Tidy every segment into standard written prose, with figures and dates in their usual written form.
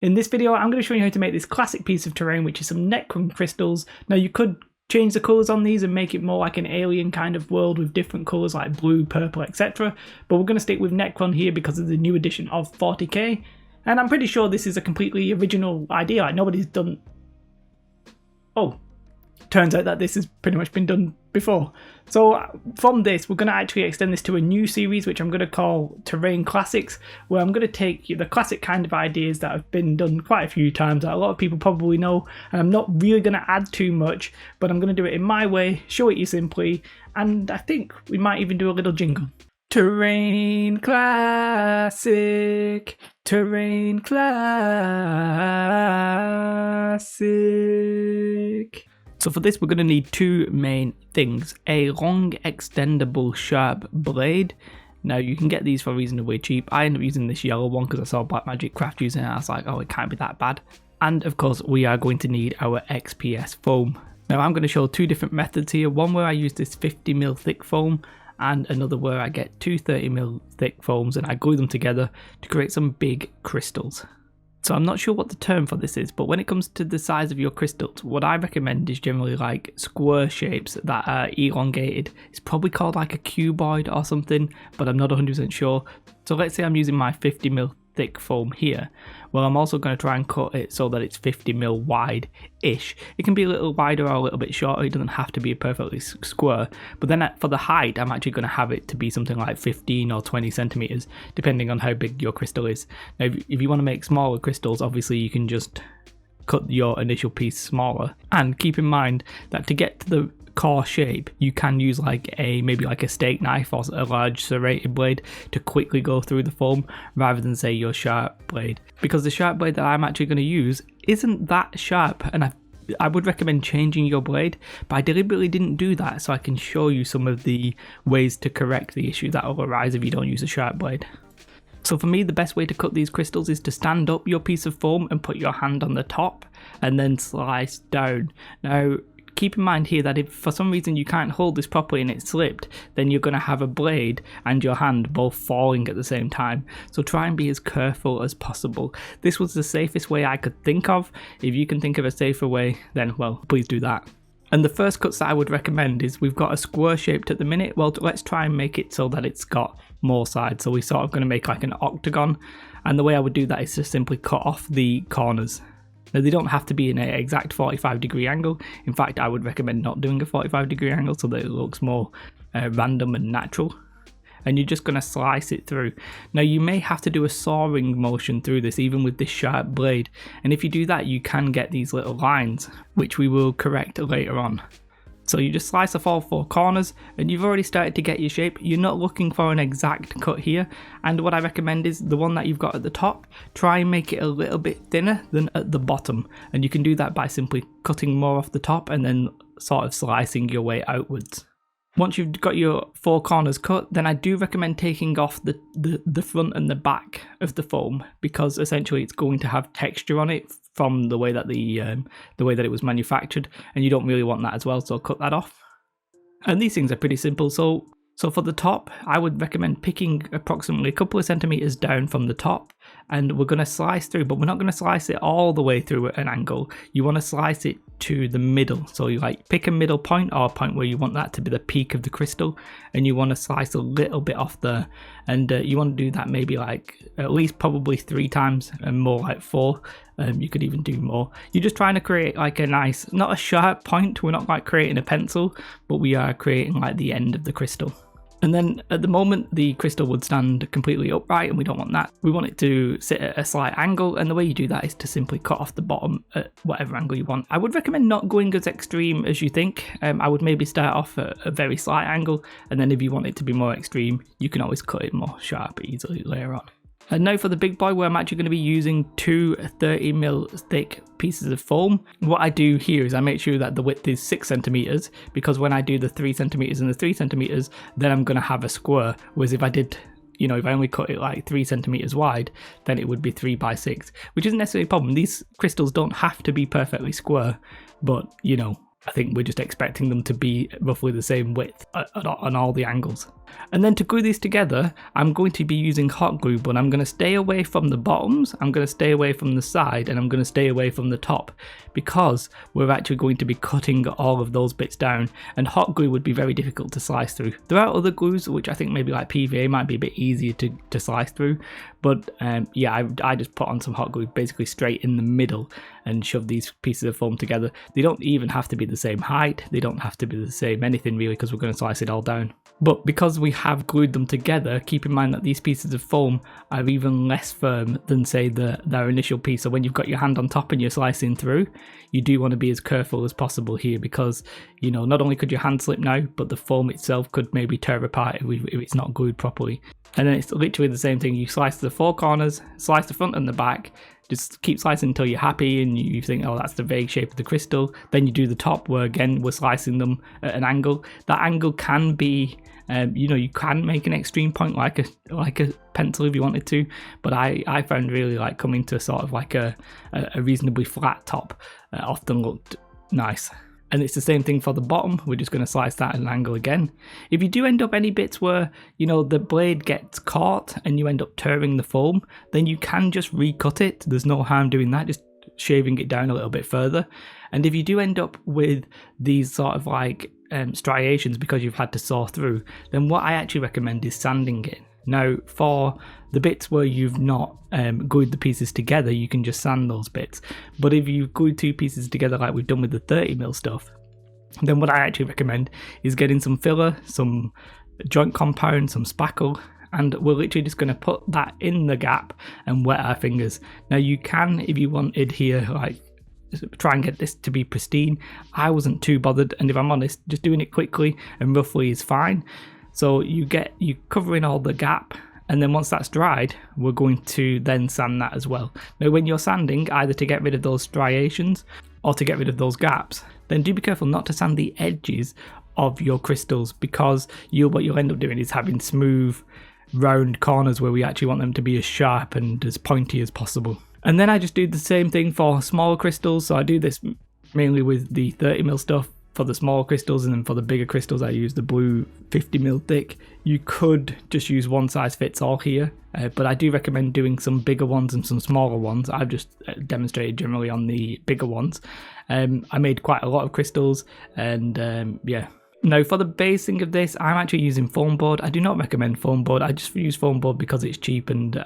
In this video, I'm going to show you how to make this classic piece of terrain, which is some Necron crystals. Now you could change the colours on these and make it more like an alien kind of world with different colours like blue, purple, etc. But we're going to stick with Necron here because of the new edition of 40k. And I'm pretty sure this is a completely original idea. Like nobody's done... Oh, turns out that this has pretty much been done before. So from this, we're going to actually extend this to a new series, which I'm going to call Terrain Classics, where I'm going to take the classic kind of ideas that have been done quite a few times that a lot of people probably know, and I'm not really going to add too much, but I'm going to do it in my way, show it you simply, and I think we might even do a little jingle. Terrain Classic, Terrain Classic. So for this, we're going to need two main things. A long extendable sharp blade. Now you can get these for reasonably cheap. I ended up using this yellow one because I saw Black Magic Craft using it and I was like, oh, it can't be that bad. And of course, we are going to need our XPS foam. Now I'm going to show two different methods here. One where I use this 50mm thick foam, and another where I get two 30mm thick foams and I glue them together to create some big crystals. So I'm not sure what the term for this is, but when it comes to the size of your crystals, what I recommend is generally like square shapes that are elongated. It's probably called like a cuboid or something, but I'm not 100% sure. So let's say I'm using my 50mm thick foam here. Well, I'm also going to try and cut it so that it's 50mm wide-ish. It can be a little wider or a little bit shorter. It doesn't have to be perfectly square. But then for the height, I'm actually going to have it to be something like 15 or 20 centimeters, depending on how big your crystal is. Now, if you want to make smaller crystals, obviously you can just cut your initial piece smaller. And keep in mind that to get to the core shape, you can use maybe like a steak knife or a large serrated blade to quickly go through the foam rather than say your sharp blade, because the sharp blade that I'm actually going to use isn't that sharp, and I would recommend changing your blade, but I deliberately didn't do that so I can show you some of the ways to correct the issue that will arise if you don't use a sharp blade. So for me, the best way to cut these crystals is to stand up your piece of foam and put your hand on the top and then slice down. Now keep in mind here that if for some reason you can't hold this properly and it slipped, then you're going to have a blade and your hand both falling at the same time. So try and be as careful as possible. This was the safest way I could think of. If you can think of a safer way, then well, please do that. And the first cuts that I would recommend is we've got a square shaped at the minute. Well, let's try and make it so that it's got more sides. So we're sort of going to make like an octagon. And the way I would do that is to simply cut off the corners. Now, they don't have to be in an exact 45-degree angle. In fact, I would recommend not doing a 45-degree angle so that it looks more random and natural. And you're just going to slice it through. Now, you may have to do a sawing motion through this, even with this sharp blade. And if you do that, you can get these little lines, which we will correct later on. So you just slice off all four corners and you've already started to get your shape. You're not looking for an exact cut here. And what I recommend is the one that you've got at the top, try and make it a little bit thinner than at the bottom. And you can do that by simply cutting more off the top and then sort of slicing your way outwards. Once you've got your four corners cut, then I do recommend taking off the front and the back of the foam, because essentially it's going to have texture on it from the way that it was manufactured, and you don't really want that as well, so cut that off. And these things are pretty simple. So for the top, I would recommend picking approximately a couple of centimeters down from the top, and we're going to slice through, but we're not going to slice it all the way through at an angle. You want to slice it to the middle. So you pick a middle point or a point where you want that to be the peak of the crystal, and you want to slice a little bit off there. And you want to do that maybe at least probably 3 times, and more like 4. You could even do more. You're just trying to create a nice, not a sharp point. We're not creating a pencil, but we are creating the end of the crystal. And then at the moment, the crystal would stand completely upright, and we don't want that. We want it to sit at a slight angle, and the way you do that is to simply cut off the bottom at whatever angle you want. I would recommend not going as extreme as you think. I would maybe start off at a very slight angle, and then if you want it to be more extreme, you can always cut it more sharp easily later on. And now for the big boy, where I'm actually going to be using two 30mm thick pieces of foam. What I do here is I make sure that the width is 6 centimeters, because when I do the 3 centimeters and the 3 centimeters, then I'm going to have a square. Whereas if I did, if I only cut it 3 centimeters wide, then it would be 3 by 6, which isn't necessarily a problem. These crystals don't have to be perfectly square, but I think we're just expecting them to be roughly the same width on all the angles. And then to glue these together, I'm going to be using hot glue, but I'm going to stay away from the bottoms, I'm going to stay away from the side, and I'm going to stay away from the top, because we're actually going to be cutting all of those bits down, and hot glue would be very difficult to slice through. There are other glues, which I think maybe like PVA might be a bit easier to slice through, but yeah, I just put on some hot glue basically straight in the middle and shove these pieces of foam together. They don't even have to be the same height, they don't have to be the same anything really, because we're going to slice it all down. But because we have glued them together, keep in mind that these pieces of foam are even less firm than say their initial piece. So when you've got your hand on top and you're slicing through, you do want to be as careful as possible here, because you know, not only could your hand slip now, but the foam itself could maybe tear apart if it's not glued properly. And then it's literally the same thing. You slice the four corners, slice the front and the back, just keep slicing until you're happy and you think, oh, that's the vague shape of the crystal. Then you do the top, where again we're slicing them at an angle. That angle can be you know, you can make an extreme point like a pencil if you wanted to, but I found really like coming to sort of like a reasonably flat top often looked nice. And it's the same thing for the bottom. We're just going to slice that at an angle again. If you do end up any bits where, you know, the blade gets caught and you end up tearing the foam, then you can just recut it. There's no harm doing that, just shaving it down a little bit further. And if you do end up with these sort of like striations because you've had to saw through, then what I actually recommend is sanding it. Now, for the bits where you've not glued the pieces together, you can just sand those bits. But if you've glued two pieces together like we've done with the 30mm stuff, then what I actually recommend is getting some filler, some joint compound, some spackle, and we're literally just going to put that in the gap and wet our fingers. Now you can, if you wanted here, like try and get this to be pristine. I wasn't too bothered, and if I'm honest, just doing it quickly and roughly is fine. So you cover in all the gap, and then once that's dried, we're going to then sand that as well. Now when you're sanding, either to get rid of those striations or to get rid of those gaps, then do be careful not to sand the edges of your crystals, because what you'll end up doing is having smooth round corners where we actually want them to be as sharp and as pointy as possible. And then I just do the same thing for smaller crystals. So I do this mainly with the 30mm stuff for the smaller crystals, and then for the bigger crystals I use the blue 50mm thick. You could just use one size fits all here, but I do recommend doing some bigger ones and some smaller ones. I've just demonstrated generally on the bigger ones. I made quite a lot of crystals, and yeah. Now for the basing of this, I'm actually using foam board. I do not recommend foam board. I just use foam board because it's cheap, and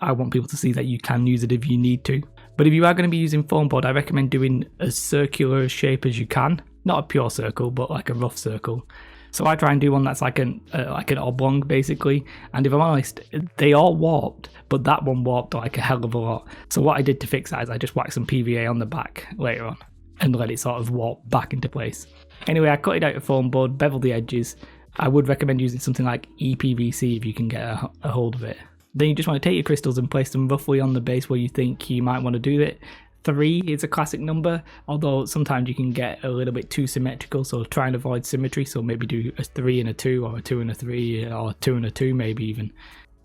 I want people to see that you can use it if you need to. But if you are going to be using foam board, I recommend doing as circular a shape as you can. Not a pure circle, but like a rough circle. So I try and do one that's like an oblong basically. And if I'm honest, they all warped, but that one warped like a hell of a lot. So what I did to fix that is I just whacked some PVA on the back later on and let it sort of warp back into place. Anyway, I cut it out of foam board, beveled the edges. I would recommend using something like EPVC if you can get a hold of it. Then you just want to take your crystals and place them roughly on the base where you think you might want to do it. 3 is a classic number, although sometimes you can get a little bit too symmetrical, so try and avoid symmetry. So maybe do a 3 and a 2, or a 2 and a 3, or a 2 and a 2 maybe even.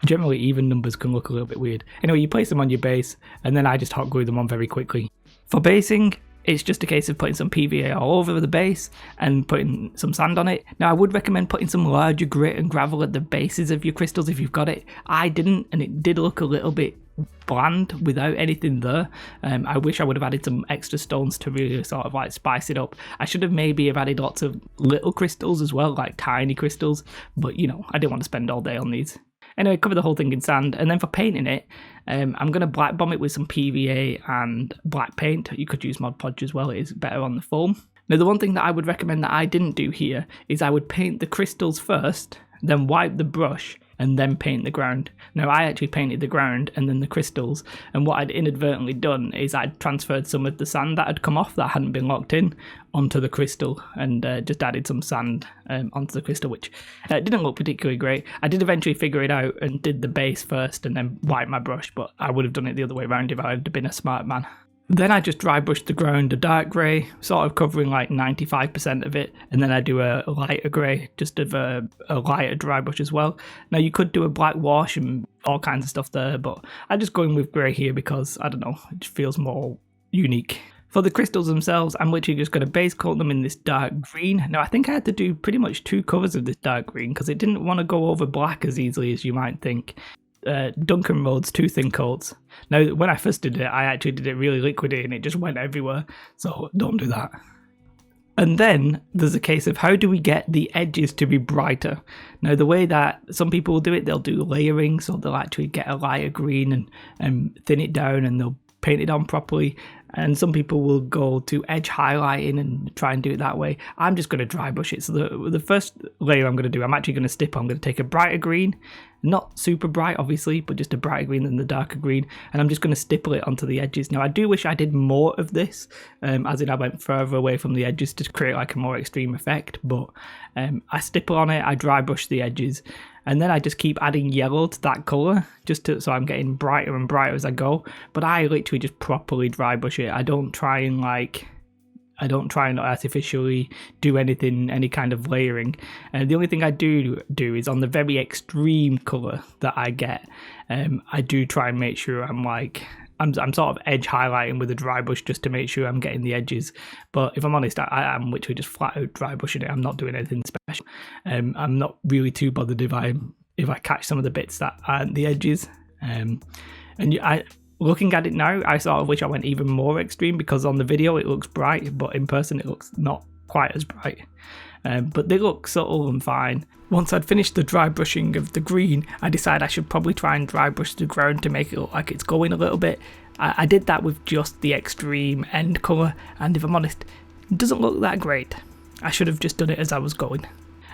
Generally even numbers can look a little bit weird. Anyway, you place them on your base, and then I just hot glue them on very quickly. For basing, it's just a case of putting some PVA all over the base and putting some sand on it. Now I would recommend putting some larger grit and gravel at the bases of your crystals if you've got it. I didn't, and it did look a little bit bland without anything there. I wish I would have added some extra stones to really sort of like spice it up. I should have maybe have added lots of little crystals as well, like tiny crystals, but you know, I didn't want to spend all day on these. Anyway, cover the whole thing in sand, and then for painting it, I'm going to black bomb it with some PVA and black paint. You could use Mod Podge as well, it is better on the foam. Now the one thing that I would recommend that I didn't do here is I would paint the crystals first, then wipe the brush, and then paint the ground. Now I actually painted the ground and then the crystals, and what I'd inadvertently done is I'd transferred some of the sand that had come off that hadn't been locked in onto the crystal, and just added some sand onto the crystal, which didn't look particularly great. I did eventually figure it out and did the base first and then wipe my brush, but I would have done it the other way around if I had been a smart man. Then I just dry brushed the ground a dark grey, sort of covering like 95% of it, and then I do a lighter grey, just of a lighter dry brush as well. Now you could do a black wash and all kinds of stuff there, but I'm just going with grey here because, I don't know, it just feels more unique. For the crystals themselves, I'm literally just going to base coat them in this dark green. Now, I think I had to do pretty much 2 covers of this dark green because it didn't want to go over black as easily as you might think. Duncan modes 2 thin coats. Now, when I first did it, I actually did it really liquidy and it just went everywhere, so don't do that. And then there's a case of how do we get the edges to be brighter. Now, the way that some people will do it, they'll do layering, so they'll actually get a lighter green and thin it down and they'll paint it on properly. And some people will go to edge highlighting and try and do it that way. I'm just going to dry brush it. So the first layer I'm going to do, I'm actually going to stipple. I'm going to take a brighter green, not super bright obviously, but just a brighter green than the darker green. And I'm just going to stipple it onto the edges. Now I do wish I did more of this, as in I went further away from the edges to create like a more extreme effect. But I stipple on it, I dry brush the edges. And then I just keep adding yellow to that colour, so I'm getting brighter and brighter as I go. But I literally just properly dry brush it. I don't try and artificially do anything, any kind of layering. And the only thing I do is on the very extreme colour that I get, I do try and make sure I'm sort of edge highlighting with a dry brush just to make sure I'm getting the edges. But if I'm honest, I am literally just flat out dry brushing it. I'm not doing anything special. I'm not really too bothered if I catch some of the bits that aren't the edges. Looking at it now, I sort of wish I went even more extreme because on the video it looks bright, but in person it looks not quite as bright. But they look subtle and fine. Once I'd finished the dry brushing of the green, I decided I should probably try and dry brush the ground to make it look like it's going a little bit. I did that with just the extreme end colour, and if I'm honest, it doesn't look that great. I should have just done it as I was going.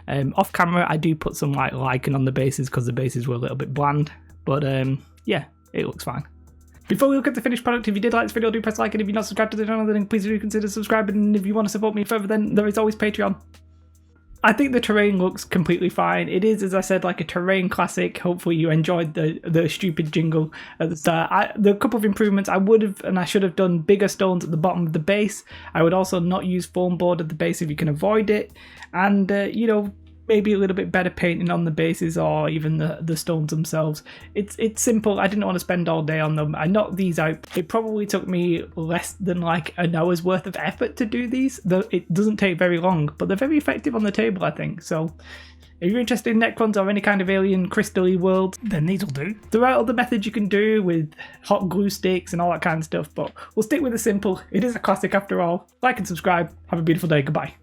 Off camera, I do put some lichen on the bases because the bases were a little bit bland, but yeah, it looks fine. Before we look at the finished product, if you did like this video, do press like, and if you're not subscribed to the channel, then please do consider subscribing, and if you want to support me further, then there is always Patreon. I think the terrain looks completely fine. It is, as I said, like a terrain classic. Hopefully you enjoyed the stupid jingle at the start. The couple of improvements, I would have and I should have done bigger stones at the bottom of the base. I would also not use foam board at the base if you can avoid it. And, you know, maybe a little bit better painting on the bases or even the stones themselves. It's simple. I didn't want to spend all day on them. I knocked these out. It probably took me less than like an hour's worth of effort to do these. It doesn't take very long, but they're very effective on the table, I think. So if you're interested in Necrons or any kind of alien crystal-y world, then these will do. There are other methods you can do with hot glue sticks and all that kind of stuff, but we'll stick with the simple. It is a classic after all. Like and subscribe. Have a beautiful day. Goodbye.